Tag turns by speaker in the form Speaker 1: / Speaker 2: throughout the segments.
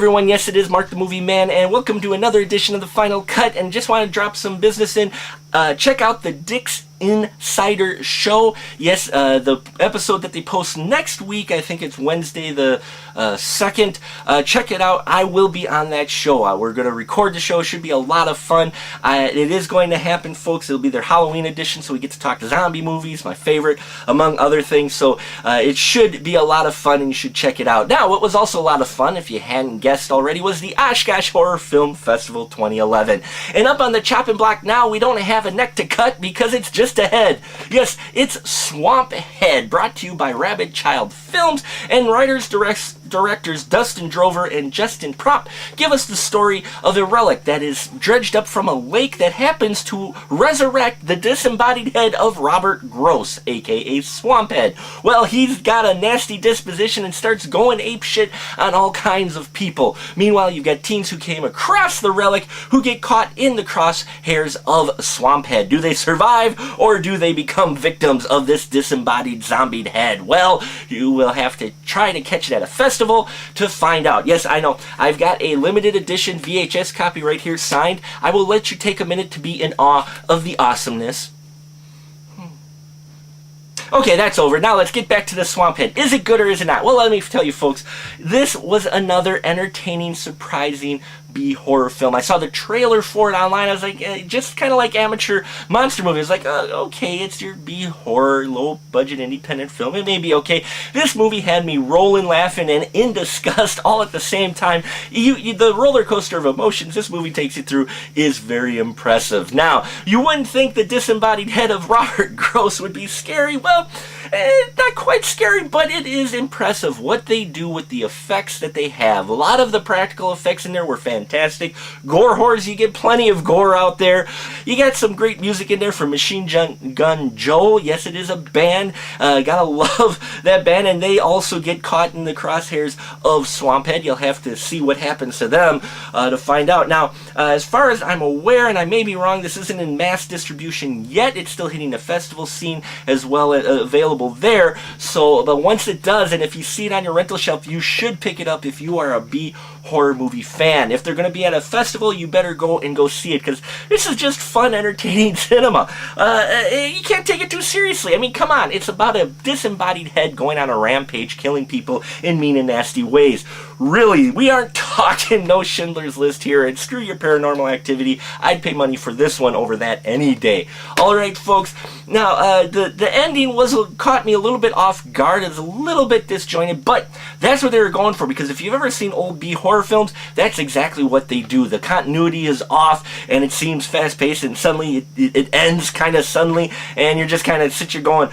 Speaker 1: everyone, yes it is Mark the Movie Man, and welcome to another edition of The Final Cut, and just want to drop some business in. Check out the Dick's Insider Show. Yes, the episode that they post next week, I think it's Wednesday the 2nd. Check it out. I will be on that show. We're going to record the show. It should be a lot of fun. It is going to happen, folks. It'll be their Halloween edition, so we get to talk zombie movies, my favorite, among other things. So it should be a lot of fun, and you should check it out. Now, what was also a lot of fun, if you hadn't guessed already, was the Oshkosh Horror Film Festival 2011. And up on the chopping block now, we don't have a neck to cut because it's just ahead. Yes, it's Swamphead, brought to you by Rabid Child Films, and directors Dustin Drover and Justin Propp give us the story of a relic that is dredged up from a lake that happens to resurrect the disembodied head of Robert Gross, aka Swamphead. Well, he's got a nasty disposition and starts going apeshit on all kinds of people. Meanwhile, you've got teens who came across the relic who get caught in the crosshairs of Swamphead. Do they survive, or do they become victims of this disembodied zombied head? Well, you will have to try to catch it at a festival to find out. Yes, I know. I've got a limited edition VHS copy right here signed. I will let you take a minute to be in awe of the awesomeness. Okay, that's over. Now let's get back to the Swamphead. Is it good or is it not? Well, let me tell you, folks. This was another entertaining, surprising B-horror film. I saw the trailer for it online. I was like, just kind of like amateur monster movies. Like, okay, it's your B-horror, low-budget independent film. It may be okay. This movie had me rolling, laughing, and in disgust all at the same time. The roller coaster of emotions this movie takes you through is very impressive. Now, you wouldn't think the disembodied head of Robert Gross would be scary. Well, not quite scary, but it is impressive what they do with the effects that they have. A lot of the practical effects in there were fantastic. Gore horrors, you get plenty of gore out there. You got some great music in there from Machine Gun Joe. Yes, it is a band. Gotta love that band, and they also get caught in the crosshairs of Swamphead. You'll have to see what happens to them to find out. Now, as far as I'm aware, and I may be wrong, this isn't in mass distribution yet. It's still hitting the festival scene as well, available there. So, but once it does, and if you see it on your rental shelf, you should pick it up if you are a B horror movie fan. If they're going to be at a festival, you better go see it, because this is just fun, entertaining cinema. You can't take it too seriously. I mean, come on. It's about a disembodied head going on a rampage, killing people in mean and nasty ways. Really, we aren't talking no Schindler's List here, and screw your Paranormal Activity. I'd pay money for this one over that any day. Alright, folks. Now, the ending caught me a little bit off guard. It was a little bit disjointed, but that's what they were going for, because if you've ever seen old B horror films, that's exactly what they do. The continuity is off, and it seems fast-paced, and suddenly it ends kind of suddenly, and you're just kind of sit here going,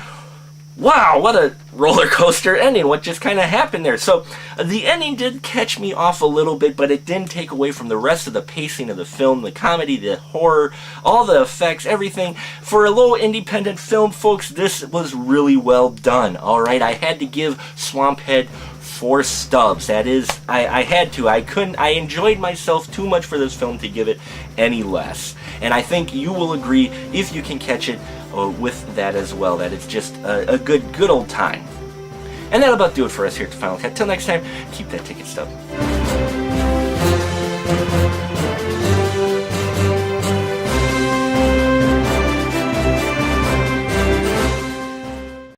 Speaker 1: wow, what a roller coaster ending. What just kind of happened there? So the ending did catch me off a little bit, but it didn't take away from the rest of the pacing of the film, the comedy, the horror, all the effects, everything. For a low independent film, folks, this was really well done. All right, I had to give Swamphead 4 stubs. That is, I had to. I couldn't. I enjoyed myself too much for this film to give it any less. And I think you will agree, if you can catch it, with that as well, that it's just a good old time. And that'll about do it for us here at The Final Cut. Till next time, keep that ticket stub.